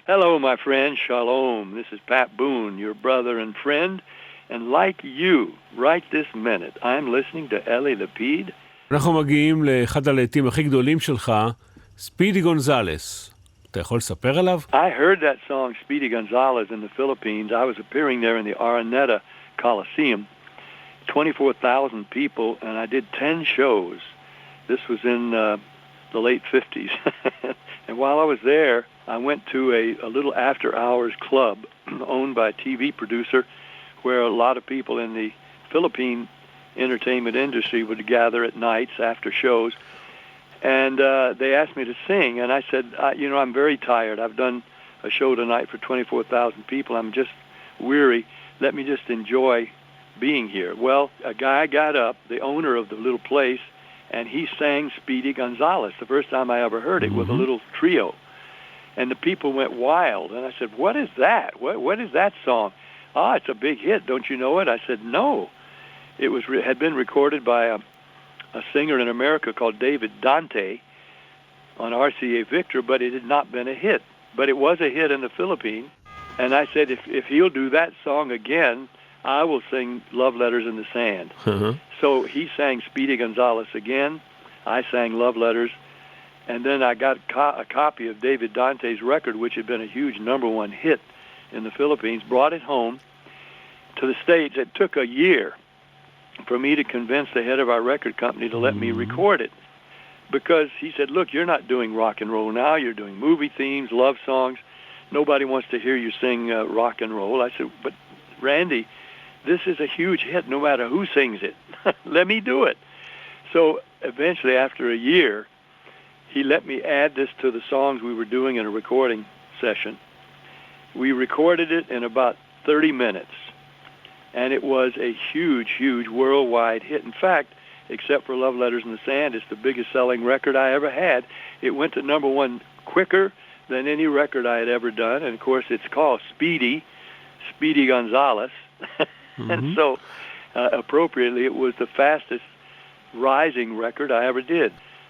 Hello, my friend. Shalom. This is Pat Boone, your brother and friend. And like you, right this minute, I'm listening to Eli Lapid. אנחנו מגיעים לאחד הלהיטים הכי גדולים שלך, ספידי גונזלס. אתה יכול לספר עליו? I heard that song, Speedy Gonzales, in the Philippines. I was appearing there in the Araneta Coliseum. 24,000 people, and I did 10 shows. This was in the late 50s. And while I was there, I went to a little after-hours club owned by a TV producer where a lot of people in the Philippine entertainment industry would gather at nights after shows. And they asked me to sing, and I said, I'm very tired. I've done a show tonight for 24,000 people. I'm just weary. Let me just enjoy being here. Well, a guy got up, the owner of the little place, and he sang Speedy Gonzales, the first time I ever heard it, with a little trio. And the people went wild. And I said, what is that? What is that song? It's a big hit. Don't you know it? I said, no. It had been recorded by a singer in America called David Dante on RCA Victor, but it had not been a hit. But it was a hit in the Philippines. And I said, if he'll do that song again, I will sing Love Letters in the Sand. So he sang Speedy Gonzales again. I sang Love Letters. And then I got a copy of David Dante's record, which had been a huge #1 hit in the Philippines, brought it home to the States. It took a year for me to convince the head of our record company to let me record it. Because he said, look, you're not doing rock and roll now. You're doing movie themes, love songs. Nobody wants to hear you sing rock and roll. I said, but Randy, this is a huge hit no matter who sings it. Let me do it. So eventually, after a year, he let me add this to the songs we were doing in a recording session. We recorded it in about 30 minutes, and it was a huge, huge worldwide hit. In fact, except for Love Letters in the Sand, it's the biggest selling record I ever had. It went to #1 quicker than any record I had ever done, and of course it's called Speedy Gonzales. And so, appropriately, it was the fastest rising record I ever did.